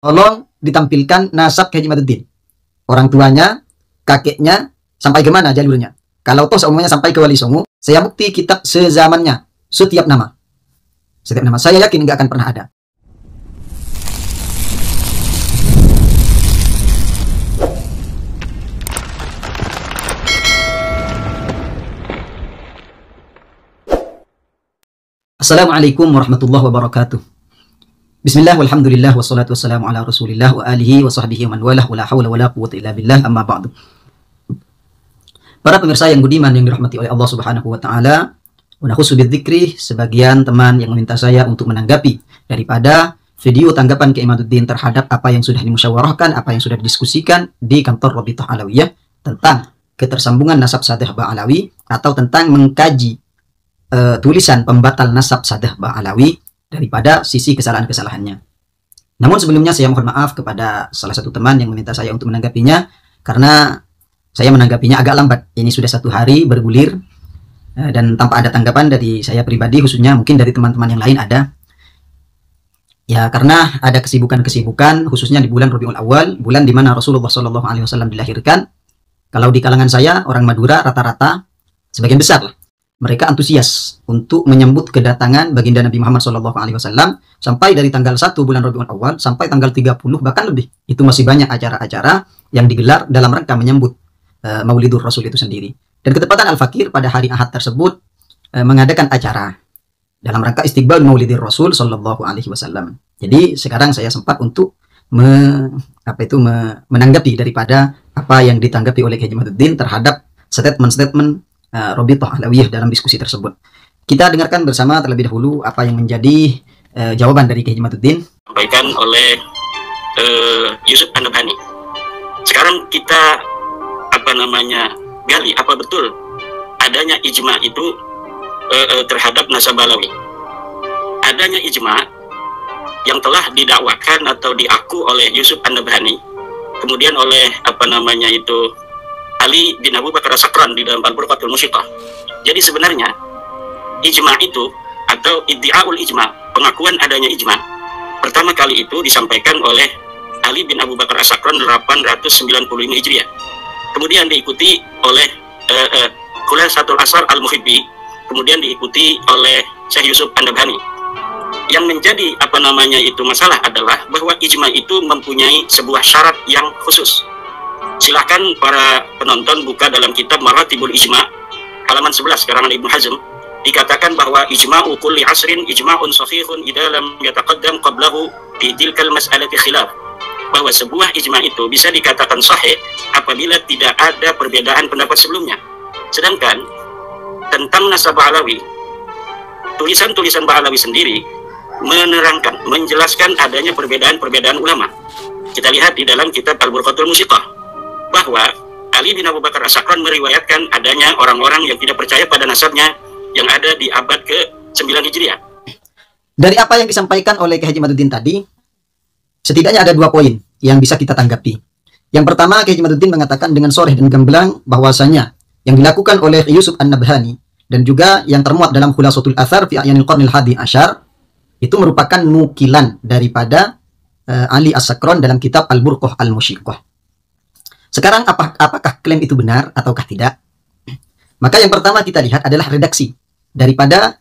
Tolong ditampilkan nasab Haji Imaduddin. Orang tuanya, kakeknya, sampai ke mana jalurnya. Kalau toh seumumnya sampai ke Wali Songo, saya bukti kitab sezamannya, setiap nama. Setiap nama, saya yakin nggak akan pernah ada. Assalamualaikum warahmatullahi wabarakatuh. Bismillah walhamdulillah wassalatu wassalamu ala rasulillah wa alihi wa sahbihi wa man walah wa la hawla wa la quwwata illa billah amma ba'du. Para pemirsa yang budiman yang dirahmati oleh Allah Subhanahu wa taala, wa nakhusu bidzikri, sebagian teman yang meminta saya untuk menanggapi daripada video tanggapan Kiai Imaduddin terhadap apa yang sudah dimusyawarahkan, apa yang sudah didiskusikan di kantor Rabithah Alawiyah tentang ketersambungan nasab Sadah Ba'alawi atau tentang mengkaji tulisan pembatal nasab Sadah Ba'alawi daripada sisi kesalahan-kesalahannya. Namun sebelumnya saya mohon maaf kepada salah satu teman yang meminta saya untuk menanggapinya, karena saya menanggapinya agak lambat. Ini sudah 1 hari bergulir dan tanpa ada tanggapan dari saya pribadi, khususnya mungkin dari teman-teman yang lain ada. Ya, karena ada kesibukan-kesibukan, khususnya di bulan Rabiul Awal, bulan di mana Rasulullah SAW dilahirkan. Kalau di kalangan saya, orang Madura rata-rata, sebagian besar lah, mereka antusias untuk menyambut kedatangan baginda Nabi Muhammad SAW sampai dari tanggal 1 bulan Rabiul Awal sampai tanggal 30 bahkan lebih. Itu masih banyak acara-acara yang digelar dalam rangka menyambut Maulidur Rasul itu sendiri. Dan ketepatan Al-Fakir pada hari Ahad tersebut mengadakan acara dalam rangka istiqbal Maulidur Rasul SAW. Jadi sekarang saya sempat untuk menanggapi daripada apa yang ditanggapi oleh Haji Imaduddin terhadap statement-statement Rabithah Alawiyah dalam diskusi tersebut. Kita dengarkan bersama terlebih dahulu apa yang menjadi jawaban dari Haji Imaduddin. Sampaikan oleh Yusuf An-Nabhani. Sekarang kita gali apa betul adanya ijma itu terhadap nasab Alawi. Adanya ijma yang telah didakwakan atau diaku oleh Yusuf An-Nabhani, kemudian oleh Ali bin Abu Bakar As-Sakran di dalam Al-Burqatul Musyiqah. Jadi sebenarnya ijma itu atau iddi'aul ijma, pengakuan adanya ijma, pertama kali itu disampaikan oleh Ali bin Abu Bakar As-Sakran 895 Hijriah. Kemudian diikuti oleh Khulasatul Asar Al-Muhibbi, kemudian diikuti oleh Syekh Yusuf An-Nabhani. Yang menjadi masalah adalah bahwa ijma itu mempunyai sebuah syarat yang khusus. Silahkan para penonton buka dalam kitab Maratibul Ijma halaman 11 karangan Ibnu Hazm. Dikatakan bahwa ijma'u kulli asrin ijma'un sahihun idza lam yataqaddam qablahu fi tilkal mas'alati khilaf. Bahwa sebuah ijma itu bisa dikatakan sahih apabila tidak ada perbedaan pendapat sebelumnya. Sedangkan tentang nasab Ba'alawi, tulisan-tulisan Ba'alawi sendiri menerangkan, menjelaskan adanya perbedaan-perbedaan ulama. Kita lihat di dalam kitab Al-Burqatul Musyiqah bahwa Ali bin Abu Bakar As-Sakran meriwayatkan adanya orang-orang yang tidak percaya pada nasabnya yang ada di abad ke-9 Hijriah. Dari apa yang disampaikan oleh Haji Imaduddin tadi, setidaknya ada 2 poin yang bisa kita tanggapi. Yang pertama, Haji Imaduddin mengatakan dengan sharih dan gamblang bahwasanya yang dilakukan oleh Yusuf An-Nabhani dan juga yang termuat dalam Khulasatul Athar fi A'yanil Qarnil Hadi Asyar itu merupakan nukilan daripada Ali As-Sakran dalam kitab Al-Burqah Al-Musyiqah. Sekarang apakah klaim itu benar ataukah tidak? Maka yang pertama kita lihat adalah redaksi daripada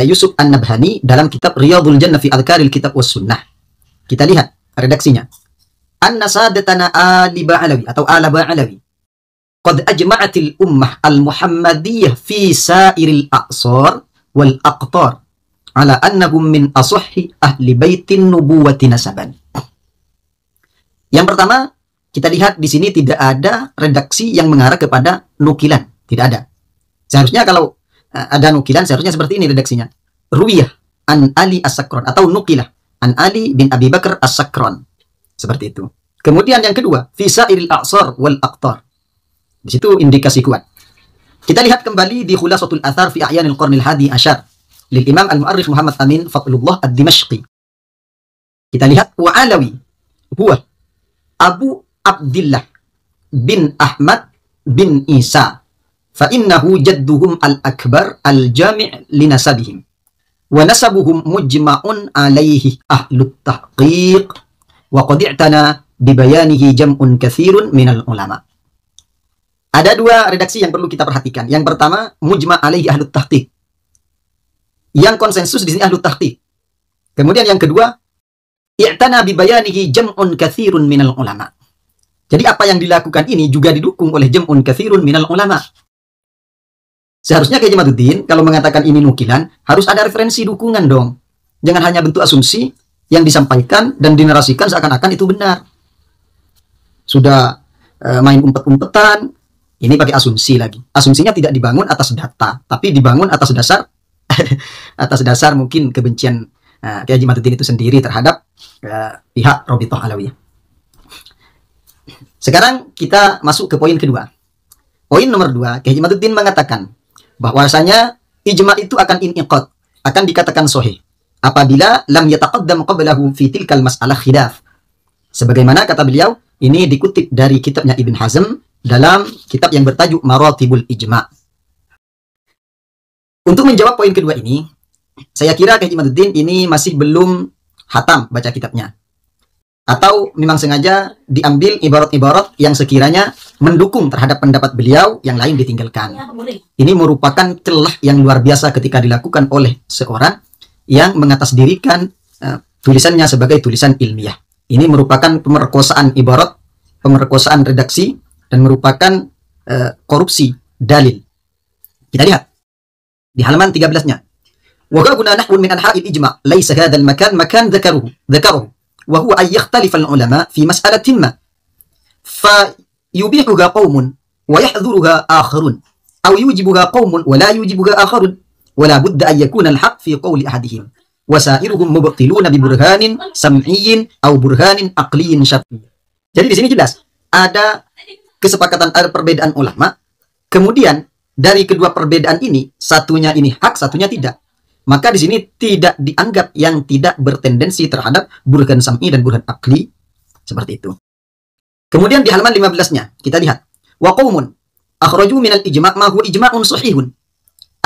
Yusuf An-Nabhani dalam kitab Riyadhul Jannah fi Adhkaril Kitab was Sunnah. Kita lihat redaksinya. Anna sadatana Ali Ba'alawi atau ala Ba'alawi qad ajma'atil ummah al-muhammadiyah fi sairil a'sar wal aqtar ala annahum min asahhi ahli baitin nubuwati nasaban. Yang pertama, kita lihat di sini tidak ada redaksi yang mengarah kepada nukilan, tidak ada. Seharusnya kalau ada nukilan seharusnya seperti ini redaksinya. Ruwiyah an Ali As-Sakran atau nukilah an Ali bin Abi Bakar As-Sakran. Seperti itu. Kemudian yang kedua, fi sa'iril a'sar wal aqtar. Di situ indikasi kuat. Kita lihat kembali di Khulasatul Athar fi A'yanil Qarnil Hadi Asyar lil Imam Al-Mu'arrikh Muhammad Amin Fadlullah Ad-Dimashqi. Kita lihat wa Alawi huwa Abu Abdullah bin Ahmad bin Isa fa innahu jadduhum al-akbar al-jami' li nasabihim wa nasabuhum mujma'un alaihi ahlut tahqiq wa qad i'tana bi bayanihi jam'un katsirun minal ulama. Ada dua redaksi yang perlu kita perhatikan. Yang pertama, mujma' alaihi ahlut tahqiq. Yang konsensus di sini ahlut tahqiq. Kemudian yang kedua, i'tana bi bayanihi jam'un katsirun minal ulama. Jadi apa yang dilakukan ini juga didukung oleh jam'un katsirun minal ulama. Seharusnya Kiai Maduddin kalau mengatakan ini nukilan harus ada referensi dukungan dong. Jangan hanya bentuk asumsi yang disampaikan dan dinarasikan seakan-akan itu benar. Sudah main umpet-umpetan, ini pakai asumsi lagi. Asumsinya tidak dibangun atas data, tapi dibangun atas dasar atas dasar mungkin kebencian Kiai Haji Maduddin itu sendiri terhadap pihak Rabithah Alawiyah. Sekarang kita masuk ke poin kedua. Poin nomor 2, Kiai Haji Maduddin mengatakan bahwasanya ijma itu akan iniqad, akan dikatakan sahih apabila lam yataqaddam qablahu fi tilkal mas'alah khilaf. Sebagaimana kata beliau, ini dikutip dari kitabnya Ibn Hazm dalam kitab yang bertajuk Maratibul Ijma'. Untuk menjawab poin kedua ini, saya kira Kiai Haji Maduddin ini masih belum hatam baca kitabnya. Atau memang sengaja diambil ibarat-ibarat yang sekiranya mendukung terhadap pendapat beliau, yang lain ditinggalkan. Ini merupakan celah yang luar biasa ketika dilakukan oleh seorang yang mengatasdirikan tulisannya sebagai tulisan ilmiah. Ini merupakan pemerkosaan ibarat, pemerkosaan redaksi, dan merupakan korupsi dalil. Kita lihat di halaman 13-nya. Wa guna nahwun min anha'il ijma' laisa hadzal makan dzakaruhu wa huwa ay yakhtalifa al-ulama fi mas'alatin ma fa yubihuha qaumun wa yahdhuruha akharun aw yujibuha qaumun wa la yujibuha akharun wa la budda an yakuna al-haqq fi qawli ahadihim wa sa'iruhum mubtiluna bi burhanin sam'iyyin aw burhanin aqliyyin syar'i. Jadi di sini jelas ada kesepakatan, ada perbedaan ulama. Kemudian dari kedua perbedaan ini, satunya ini hak, satunya tidak. Maka di sini tidak dianggap yang tidak bertendensi terhadap burhan sam'i dan burhan akli seperti itu. Kemudian di halaman 15-nya kita lihat, wa qaumun akhraju minal ijma' ma huwa ijma'un sahihun.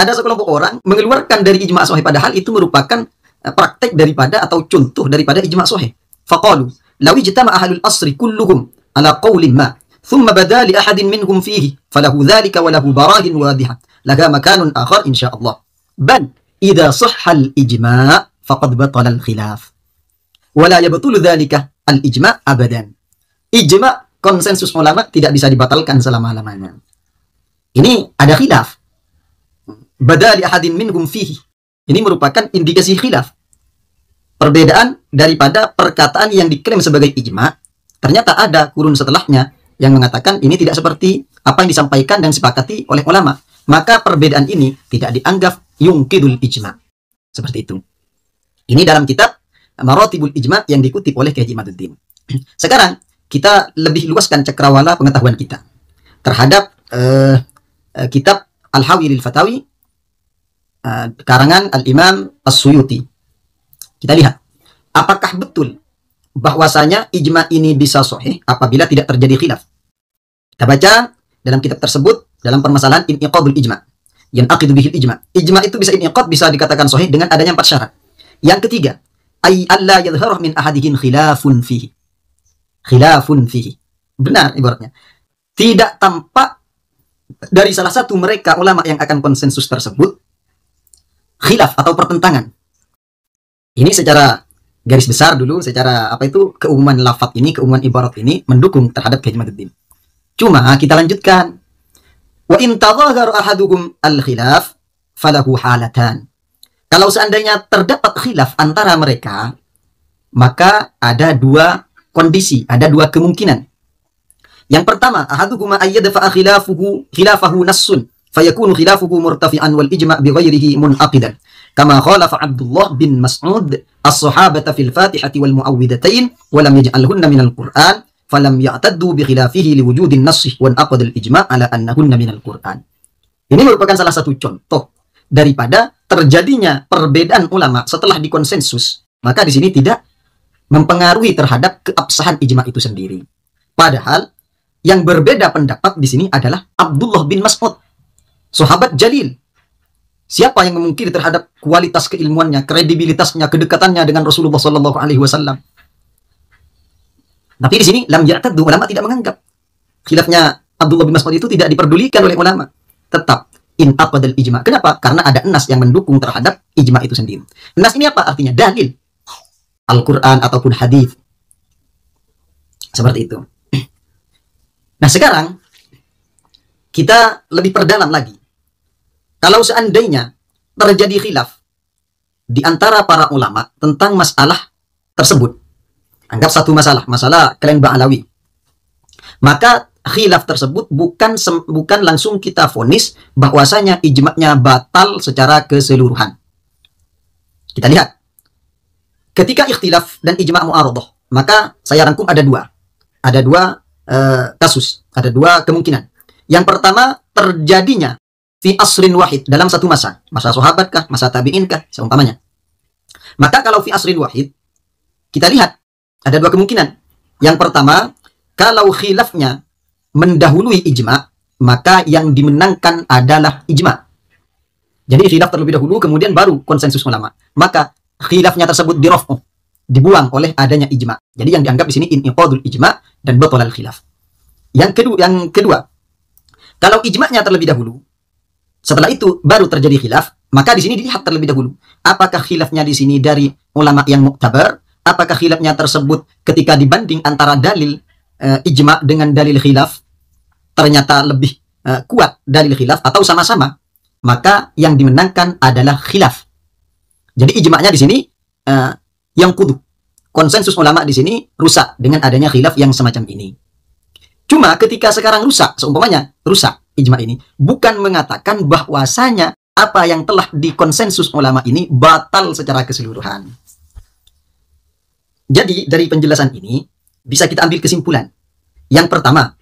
Ada sekelompok orang mengeluarkan dari ijma' sahih padahal itu merupakan praktek daripada atau contoh daripada ijma' sahih. Faqalu law ijtama'a ahlul asri kulluhum ala qawlin ma thumma bada li ahadin minhum fihi falahu dhalika wa lahu barahin wadihah laga makanun akhar insyaallah. Bal idza sahhal ijma' faqad batala al khilaf wa la yabtulu dhalika al ijma' abadan. Ijma' konsensus ulama tidak bisa dibatalkan selama-lamanya. Ini ada khilaf. Bada li ahadin minhum fihi. Ini merupakan indikasi khilaf. Perbedaan daripada perkataan yang diklaim sebagai ijma', ternyata ada kurun setelahnya yang mengatakan ini tidak seperti apa yang disampaikan dan disepakati oleh ulama. Maka perbedaan ini tidak dianggap yungkidul ijma'. Seperti itu. Ini dalam kitab Maratibul Ijma' yang dikutip oleh Kiai Haji Maduddin. Sekarang kita lebih luaskan cakrawala pengetahuan kita terhadap kitab Al-Hawi lil Fatawi karangan Al-Imam As-Suyuti. Kita lihat, apakah betul bahwasanya ijma' ini bisa sahih apabila tidak terjadi khilaf. Kita baca dalam kitab tersebut dalam permasalahan inqadul ijma'. Yanqidu bihil ijma'. Ijma' itu bisa inqad, bisa dikatakan sahih dengan adanya 4 syarat. Yang ketiga, ay alla yadhharu min ahadihim khilafun fihi. Khilafun fihi. Benar ibaratnya. Tidak tampak dari salah satu mereka ulama yang akan konsensus tersebut khilaf atau pertentangan. Ini secara garis besar dulu, secara apa itu keumuman lafaz ini, keumuman ibarat ini mendukung terhadap Kiai Haji Maduddin. Cuma kita lanjutkan. Wa in tadhahara ahaduhum al-khilaf falahu halatan. Kalau seandainya terdapat khilaf antara mereka, maka ada 2 kondisi, ada 2 kemungkinan. Yang pertama, ahaduhuma ayyadfa khilafahu nassun fayakunu khilafuhu murtafi'an wal ijma' bighairihi munaqidan. Kama khalafa Abdullah bin Mas'ud as-sahabata fil Fatihati wal muawwidatain wa lam yaj'alhunna minal Qur'an falam ya'taddu bi khilafihi liwujudin nass wa aqad al-ijma' ala annahunna minal Qur'an. Ini merupakan salah satu contoh daripada terjadinya perbedaan ulama setelah dikonsensus. Maka di sini tidak mempengaruhi terhadap keabsahan ijma' itu sendiri. Padahal yang berbeda pendapat di sini adalah Abdullah bin Mas'ud, sahabat jalil. Siapa yang memungkiri terhadap kualitas keilmuannya, kredibilitasnya, kedekatannya dengan Rasulullah SAW? Tapi di sini lam ya'taddu, ulama tidak menganggap. Khilafnya Abdullah bin Mas'ud itu tidak diperdulikan oleh ulama. Tetap in aqdal ijma. Kenapa? Karena ada nas yang mendukung terhadap ijma itu sendiri. Nas ini apa artinya? Dalil. Al-Qur'an ataupun hadis. Seperti itu. Nah, sekarang kita lebih perdalam lagi. Kalau seandainya terjadi khilaf di antara para ulama tentang masalah tersebut, anggap satu masalah klaim Ba'alawi, maka khilaf tersebut bukan langsung kita vonis bahwasanya ijma'nya batal secara keseluruhan. Kita lihat, ketika ikhtilaf dan ijma' mu'aradhah, maka saya rangkum ada dua kasus, ada dua kemungkinan. Yang pertama, terjadinya fi asrin wahid, dalam satu masa sahabat kah, masa tabi'in kah, seumpamanya. Maka kalau fi asrin wahid, kita lihat ada dua kemungkinan. Yang pertama, kalau khilafnya mendahului ijma', maka yang dimenangkan adalah ijma'. Jadi khilaf terlebih dahulu, kemudian baru konsensus ulama. Maka khilafnya tersebut diraf'u, dibuang oleh adanya ijma'. Jadi yang dianggap di sini inqadul ijma' dan batalal khilaf. Yang kedua, kalau ijma'nya terlebih dahulu, setelah itu baru terjadi khilaf, maka di sini dilihat terlebih dahulu. Apakah khilafnya di sini dari ulama yang muktabar? Apakah khilafnya tersebut ketika dibanding antara dalil ijma' dengan dalil khilaf ternyata lebih kuat dalil khilaf atau sama-sama? Maka yang dimenangkan adalah khilaf. Jadi ijma'nya di sini yang kudu. Konsensus ulama di sini rusak dengan adanya khilaf yang semacam ini. Cuma ketika sekarang rusak, seumpamanya rusak ijma' ini, bukan mengatakan bahwasanya apa yang telah dikonsensus ulama ini batal secara keseluruhan. Jadi dari penjelasan ini bisa kita ambil kesimpulan. Yang pertama,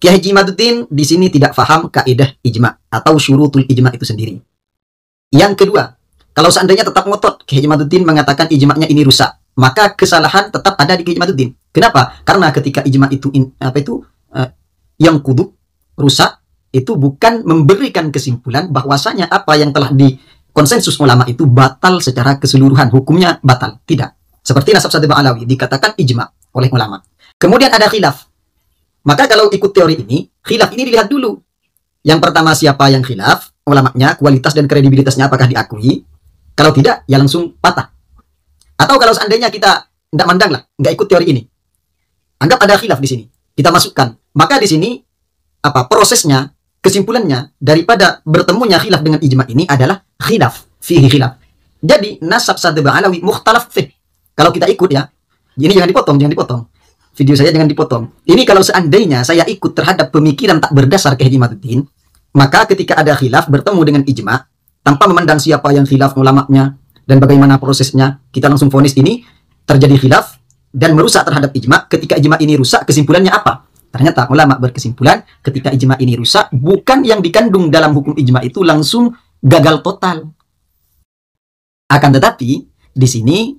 Kiai Haji Imaduddin di sini tidak paham kaidah ijma' atau syurutul ijma' itu sendiri. Yang kedua, kalau seandainya tetap ngotot Kiai Haji Imaduddin mengatakan ijma'nya ini rusak, maka kesalahan tetap ada di Kiai Haji Imaduddin. Kenapa? Karena ketika ijma' itu yang kudu rusak, itu bukan memberikan kesimpulan bahwasanya apa yang telah dikonsensus ulama itu batal secara keseluruhan, hukumnya batal. Tidak. Seperti nasab Sadr Ba'alawi dikatakan ijma' oleh ulama. Kemudian ada khilaf. Maka kalau ikut teori ini, khilaf ini dilihat dulu. Yang pertama, siapa yang khilaf, ulamanya, kualitas dan kredibilitasnya apakah diakui? Kalau tidak, ya langsung patah. Atau kalau seandainya kita tidak mandang lah, nggak ikut teori ini, anggap ada khilaf di sini, kita masukkan. Maka di sini prosesnya, kesimpulannya daripada bertemunya khilaf dengan ijma' ini adalah khilaf, fihi khilaf. Jadi nasab Sadr Ba'alawi mukhtalaf fih. Kalau kita ikut ya, ini jangan dipotong. Video saya jangan dipotong. Ini kalau seandainya saya ikut terhadap pemikiran tak berdasar Kiai Haji Imaduddin, maka ketika ada khilaf bertemu dengan ijma', tanpa memandang siapa yang khilaf ulamanya dan bagaimana prosesnya, kita langsung vonis ini terjadi khilaf dan merusak terhadap ijma'. Ketika ijma' ini rusak, kesimpulannya apa? Ternyata ulama berkesimpulan ketika ijma' ini rusak, bukan yang dikandung dalam hukum ijma' itu langsung gagal total. Akan tetapi di sini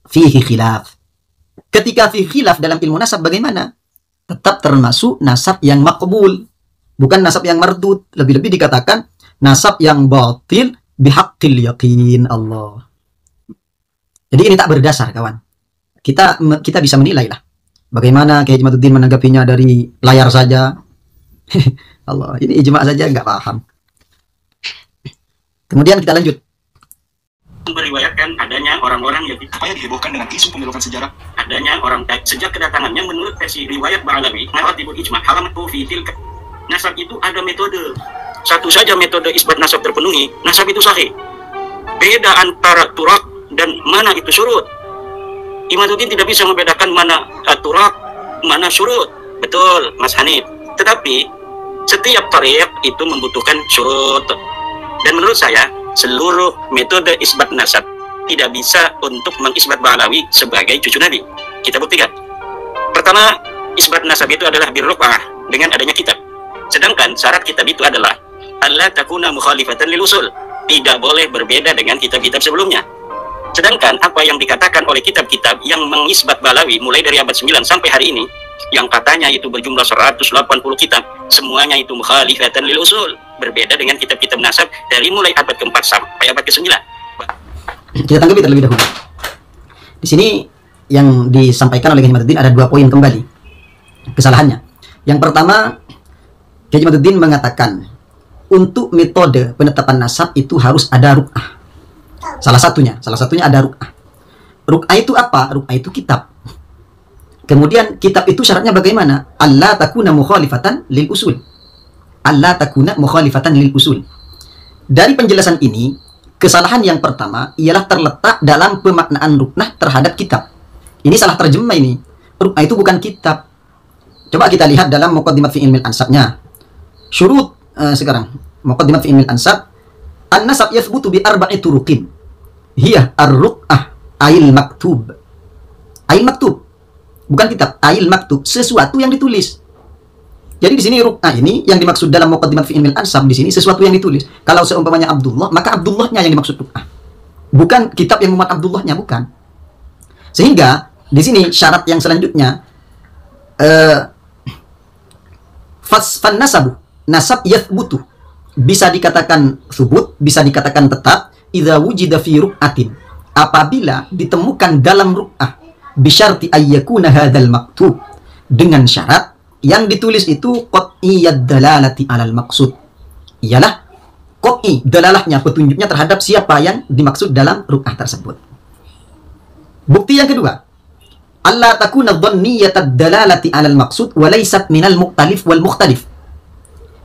fihi khilaf. Ketika fihi khilaf dalam ilmu nasab bagaimana? Tetap termasuk nasab yang maqbul, bukan nasab yang mardud. Lebih-lebih dikatakan nasab yang batil bihaqqil yaqin Allah. Jadi ini tak berdasar, kawan. Kita bisa menilai lah bagaimana Kiai Haji Imaduddin menanggapinya dari layar saja. Allah, ini ijma' saja nggak paham. Kemudian kita lanjut. Meriwayatkan adanya orang-orang yang apa yang dihebohkan dengan isu pembelokan sejarah? Adanya orang sejak kedatangannya menurut versi riwayat Ba'alawi, maratibul ijma' halamatu fi tilka. Nasab itu ada metode. Satu saja metode isbat nasab terpenuhi, nasab itu sahih. Beda antara turak dan mana itu syurut. Imaduddin tidak bisa membedakan mana turak, mana syurut. Betul, Mas Hanif. Tetapi setiap tariq itu membutuhkan syurut. Dan menurut saya, seluruh metode isbat nasab tidak bisa untuk mengisbat Ba'alawi sebagai cucu Nabi. Kita buktikan. Pertama, isbat nasab itu adalah birruf'ah dengan adanya kitab. Sedangkan syarat kitab itu adalah alla takuna mukhalifatan lil usul. Tidak boleh berbeda dengan kitab-kitab sebelumnya. Sedangkan apa yang dikatakan oleh kitab-kitab yang mengisbat Ba'alawi mulai dari abad 9 sampai hari ini, yang katanya itu berjumlah 180 kitab, semuanya itu mukhalifatan lil usul, berbeda dengan kitab-kitab nasab dari mulai abad ke-4 sampai abad ke-9. Kita tanggapi terlebih dahulu. Di sini yang disampaikan oleh Kiai Imaduddin ada 2 poin kembali kesalahannya. Yang pertama, Kiai Imaduddin mengatakan untuk metode penetapan nasab itu harus ada ruq'ah. Salah satunya ada ruq'ah. Ruq'ah itu apa? Ruq'ah itu kitab. Kemudian kitab itu syaratnya bagaimana? Allah takuna mukhalifatan lil usul. Allah takuna mukhalifatan lil usul. Dari penjelasan ini, kesalahan yang pertama ialah terletak dalam pemaknaan ruq'ah terhadap kitab. Ini salah terjemah ini. Ruq'ah itu bukan kitab. Coba kita lihat dalam Muqaddimat fi Ilmil Ansabnya. Syurut sekarang. Muqaddimat fi Ilmil Ansab. An-nasab yathbutu bi arba'i turuqin. Hiya ar-ruq'ah ail maktub. Ail maktub. Bukan kitab, ail maktub, sesuatu yang ditulis. Jadi di sini ruq'ah ini yang dimaksud dalam Muqaddimat fi Ilmil Ansab di sini sesuatu yang ditulis. Kalau seumpamanya Abdullah, maka Abdullahnya yang dimaksud ruq'ah. Bukan kitab yang memuat Abdullahnya, bukan. Sehingga di sini syarat yang selanjutnya fan nasabu, nasab yathbutu, bisa dikatakan subut, bisa dikatakan tetap idza wujida fi ruq'atin, apabila ditemukan dalam ruq'ah bisyarti ayyakuna hadzal maktub, dengan syarat yang ditulis itu qat'iyyad dalalati alal maqsud, ialah qat'i, dalalahnya, petunjuknya terhadap siapa yang dimaksud dalam ruq'ah tersebut. Bukti yang kedua, Allah takuna dhanniyatad dalalati alal maqsud wa laysat minal mukhtalif wal mukhtalif.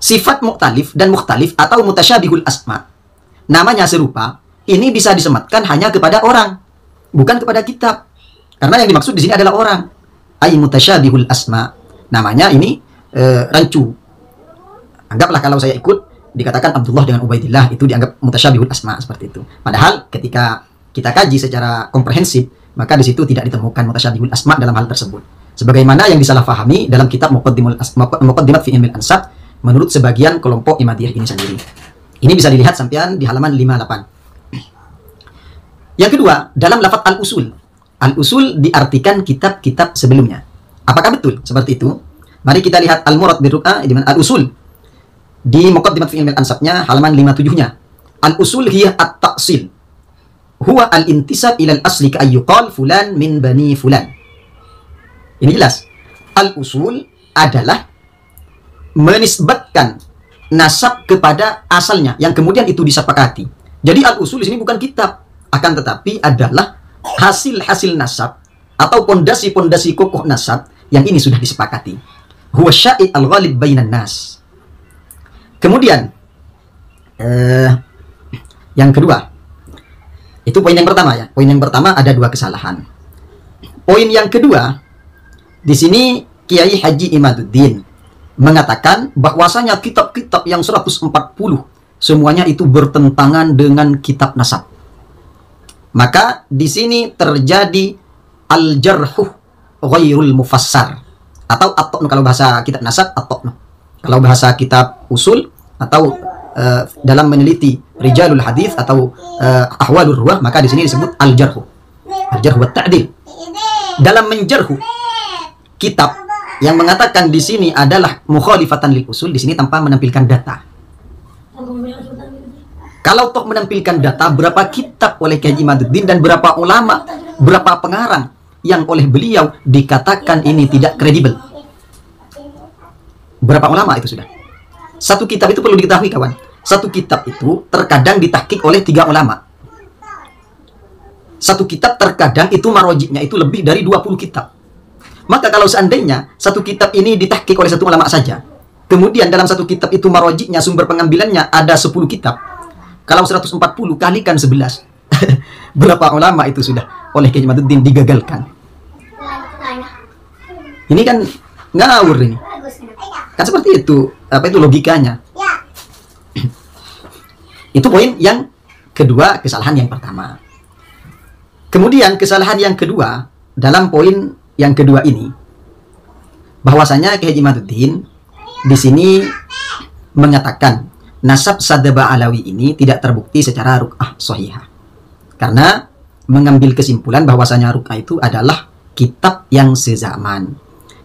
Sifat mukhtalif dan mukhtalif atau mutasyabihul asma, namanya serupa, ini bisa disematkan hanya kepada orang, bukan kepada kitab. Karena yang dimaksud di sini adalah orang. Ay mutasyabihul asma, namanya ini rancu. Anggaplah kalau saya ikut dikatakan Abdullah dengan Ubaidillah, itu dianggap mutasyabihul asma seperti itu. Padahal ketika kita kaji secara komprehensif, maka di situ tidak ditemukan mutasyabihul asma dalam hal tersebut. Sebagaimana yang disalahfahami dalam kitab Muqaddimat fi Ilmil Ansab menurut sebagian kelompok Imadiyah ini sendiri. Ini bisa dilihat sampean di halaman 58. Yang kedua, dalam lafaz al-usul. Al-usul diartikan kitab-kitab sebelumnya. Apakah betul seperti itu? Mari kita lihat al-murad bi-ruq'ah di mana al-usul. Di Muqaddimat fi Ilmil Ansabnya halaman 57-nya. Al-usul hiya at-ta'sil. Huwa al-intisab ila al-asli ka ayyuqal fulan min bani fulan. Ini jelas. Al-usul adalah menisbatkan nasab kepada asalnya yang kemudian itu disepakati. Jadi al-usul di sini bukan kitab, akan tetapi adalah hasil-hasil nasab atau pondasi-pondasi kokoh nasab yang ini sudah disepakati. Huwa syai' al-ghalib bainan nas. Kemudian yang kedua, itu poin yang pertama ya. Poin yang pertama ada 2 kesalahan. Poin yang kedua, di sini Kiai Haji Imaduddin mengatakan bahwasanya kitab-kitab yang 140 semuanya itu bertentangan dengan kitab nasab. Maka di sini terjadi al-jarhu ghairul mufassar atau at-ta'nu kalau bahasa kitab nasab, at-ta'nu. Kalau bahasa kitab usul atau dalam meneliti rijalul hadis atau ahwalur ruwah, maka di sini disebut al-jarhu. Al-jarhu wa ta'dil. Dalam menjarhu kitab yang mengatakan di sini adalah mukhalifatan lil usul, di sini tanpa menampilkan data. Kalau toh menampilkan data berapa kitab oleh Kiai Imaduddin dan berapa ulama, berapa pengarang yang oleh beliau dikatakan ini tidak kredibel. Berapa ulama itu sudah. Satu kitab itu perlu diketahui kawan. Satu kitab itu terkadang ditahqiq oleh 3 ulama. Satu kitab terkadang itu marojiknya itu lebih dari 20 kitab. Maka kalau seandainya satu kitab ini ditahqiq oleh 1 ulama saja, kemudian dalam satu kitab itu marojiknya, sumber pengambilannya ada 10 kitab. Kalau 140 kalikan 11. Berapa ulama itu sudah oleh Kiai Imaduddin digagalkan. Ini kan ngawur ini. Kan seperti itu. Apa itu logikanya? Itu poin yang kedua, kesalahan yang pertama. Kemudian kesalahan yang kedua dalam poin yang kedua ini, bahwasanya Kiai Imaduddin di sini mengatakan nasab Sadaba Alawi ini tidak terbukti secara ruq'ah shahihah. Karena mengambil kesimpulan bahwasanya ruq'ah itu adalah kitab yang sezaman.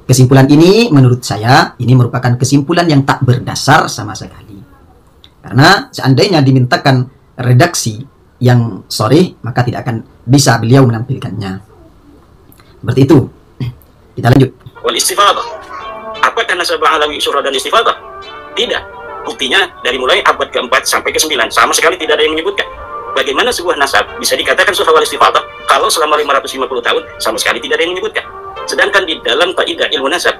Kesimpulan ini menurut saya ini merupakan kesimpulan yang tak berdasar sama sekali. Karena seandainya dimintakan redaksi yang sharih, maka tidak akan bisa beliau menampilkannya. Seperti itu. Kita lanjut. Wal istifadah. Apakah nasab alawi syuhra dan istifadah? Tidak. Buktinya dari mulai abad ke-4 sampai ke-9 sama sekali tidak ada yang menyebutkan. Bagaimana sebuah nasab bisa dikatakan syuhra wal istifadah kalau selama 550 tahun sama sekali tidak ada yang menyebutkan. Sedangkan di dalam kaidah ilmu nasab,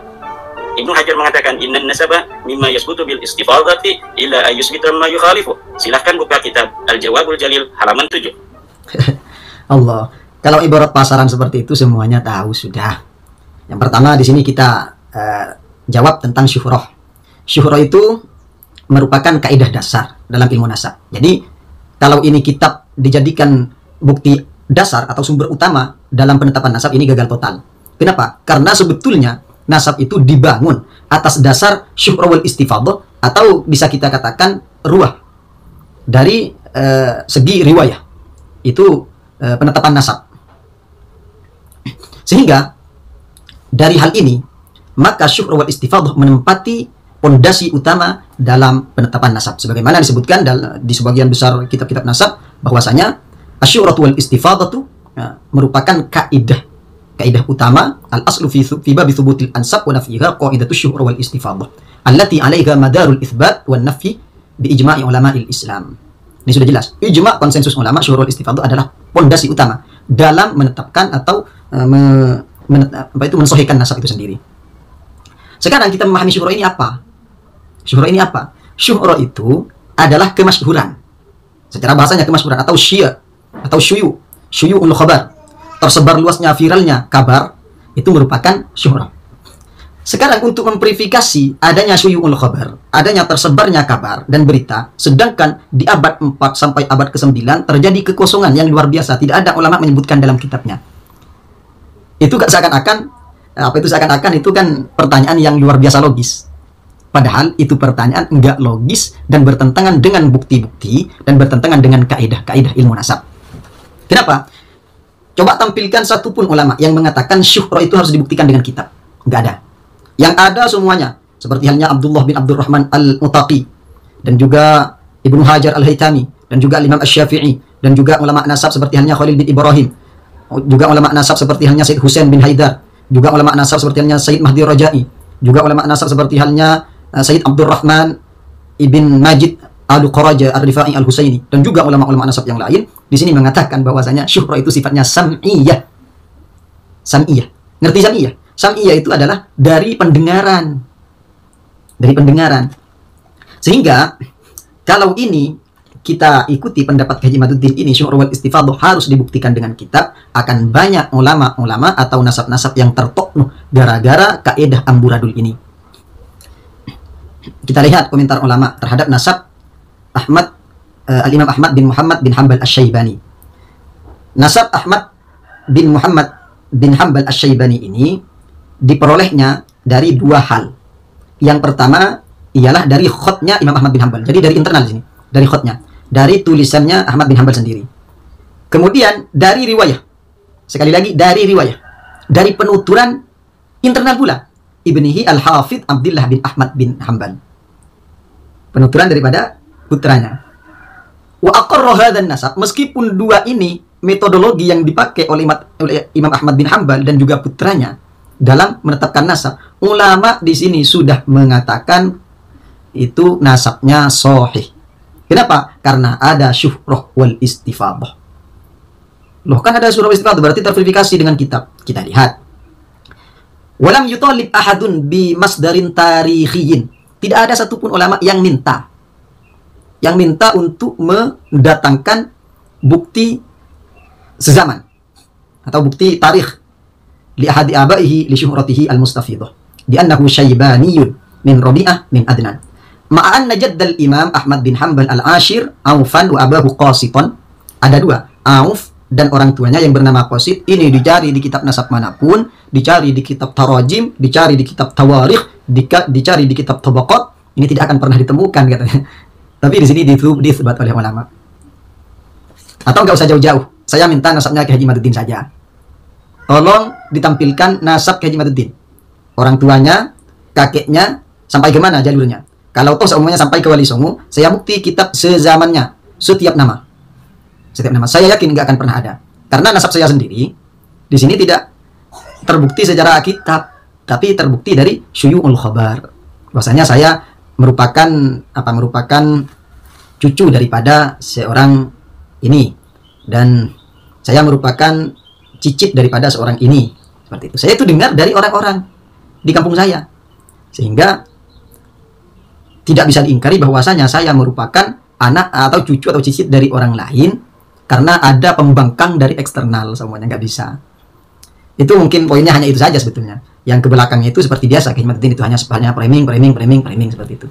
Ibnu Hajar mengatakan innan nasaba mimma yasbutu bil istifadati ila ayyusbita ma yukhalifu. Silahkan buka kitab Al-Jawabul Jalil halaman 7. Allah. Kalau ibarat pasaran seperti itu semuanya tahu sudah. Yang pertama di sini kita jawab tentang syuhrah. Syuhrah itu merupakan kaidah dasar dalam ilmu nasab. Jadi kalau ini kitab dijadikan bukti dasar atau sumber utama dalam penetapan nasab, ini gagal total. Kenapa? Karena sebetulnya nasab itu dibangun atas dasar syuhrah wal istifadah, atau bisa kita katakan ruah dari segi riwayah. Itu penetapan nasab. Sehingga dari hal ini maka syuhrah wal istifadah menempati pondasi utama dalam penetapan nasab. Sebagaimana disebutkan di sebagian besar kitab-kitab nasab bahwasanya asyuhrah wal istifadah itu merupakan kaidah utama al-aslu fi bab thubutil ansab wa nafiha qaidatu syuhrah wal istifadah allati 'alaiha madarul itsbat wan nafyi bi ijma'i ulama'il Islam. Ini sudah jelas. Ijma' konsensus ulama syuhrah wal istifadah adalah pondasi utama dalam menetapkan atau mensahihkan nasab itu sendiri. Sekarang kita memahami syuhrah ini apa? Syuhrah ini apa? Syuhrah itu adalah kemasyhuran. Secara bahasanya kemasyhuran atau syia atau syuyu'ul khabar. Tersebar luasnya, viralnya kabar itu merupakan syuhrah. Sekarang untuk memverifikasi adanya syuyu'ul khabar, adanya tersebarnya kabar dan berita, sedangkan di abad 4 sampai abad ke-9 terjadi kekosongan yang luar biasa, tidak ada ulama menyebutkan dalam kitabnya. Itu seakan-akan itu kan pertanyaan yang luar biasa logis. Padahal itu pertanyaan enggak logis dan bertentangan dengan bukti-bukti dan bertentangan dengan kaidah-kaidah ilmu nasab. Kenapa? Coba tampilkan satupun ulama yang mengatakan syuhrah itu harus dibuktikan dengan kitab. Enggak ada. Yang ada semuanya seperti halnya Abdullah bin Abdurrahman Al-Mutaqi dan juga Ibnu Hajar Al-Haytami dan juga Imam Asy-Syafi'i dan juga ulama nasab seperti halnya Khalil bin Ibrahim, juga ulama nasab seperti halnya Said Husain bin Haidar, juga ulama nasab seperti halnya Said Mahdi Rajai, juga ulama nasab seperti halnya Said Abdurrahman ibn Majid Al-Qaraja Ar-Rifai Al-Husaini dan juga ulama-ulama nasab yang lain di sini mengatakan bahwasanya syuhrah itu sifatnya sam'iyah. Sam'iyah. Ngerti sam'iyah? Sam'iyah itu adalah dari pendengaran. Dari pendengaran. Sehingga kalau ini kita ikuti pendapat Haji Maduddin ini, syuhrah wal istifadah harus dibuktikan dengan kitab, akan banyak ulama-ulama atau nasab-nasab yang tertoknuh gara-gara kaidah amburadul ini. Kita lihat komentar ulama terhadap nasab Al-Imam Ahmad bin Muhammad bin Hanbal Asy-Syaibani. Nasab Ahmad bin Muhammad bin Hanbal Asy-Syaibani ini diperolehnya dari dua hal. Yang pertama ialah dari khotnya Imam Ahmad bin Hanbal. Jadi dari internal sini, dari khotnya, dari tulisannya Ahmad bin Hanbal sendiri. Kemudian dari riwayah. Sekali lagi dari riwayah. Dari penuturan internal pula. Ibnihi Al-Hafidh Abdullah bin Ahmad bin Hanbal. Penuturan daripada putranya. Wa aqarra hadzal nasab, meskipun dua ini metodologi yang dipakai oleh Imam Ahmad bin Hanbal dan juga putranya dalam menetapkan nasab, ulama di sini sudah mengatakan itu nasabnya sahih. Kenapa? Karena ada syuhrah wal istifadah. Loh, kan ada syuhrah wal istifadah, berarti terverifikasi dengan kitab. Kita lihat. Walam yutalib ahadun bi masdarin tarikhiyin. Tidak ada satupun ulama yang minta untuk mendatangkan bukti sezaman atau bukti tarikh li ahadi abaihi li syuhratihi al-mustafidah bi annahu syaibaniyun min Rabi'ah min Adnan ma'an najaddal Imam Ahmad bin Hanbal al-Ashir Aufan wa abahu Qasitan. Ada dua, Auf dan orang tuanya yang bernama Qasid. Ini dicari di kitab nasab manapun, dicari di kitab tarajim, dicari di kitab tawarikh, dicari di kitab tabaqat, ini tidak akan pernah ditemukan katanya. Tapi di sini disebut oleh ulama. Atau nggak usah jauh-jauh, saya minta nasabnya Haji Maduddin saja. Tolong ditampilkan nasab Haji Maduddin. Orang tuanya, kakeknya, sampai ke mana jalurnya. Kalau toh semuanya sampai ke Wali Songo, saya bukti kitab sezamannya, setiap nama. Setiap nama. Saya yakin nggak akan pernah ada. Karena nasab saya sendiri, di sini tidak terbukti secara kitab, tapi terbukti dari syuyu'ul khabar. Bahwasanya saya merupakan cucu daripada seorang ini, dan saya merupakan cicit daripada seorang ini, seperti itu. Saya itu dengar dari orang-orang di kampung saya, sehingga tidak bisa diingkari bahwasanya saya merupakan anak atau cucu atau cicit dari orang lain karena ada pembangkang dari eksternal, semuanya nggak bisa. Itu mungkin poinnya hanya itu saja sebetulnya. Yang ke belakangnya itu seperti biasa, Kiai Madudin itu hanya framing seperti itu.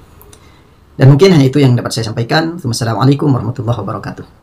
Dan mungkin hanya itu yang dapat saya sampaikan. Wassalamualaikum warahmatullahi wabarakatuh.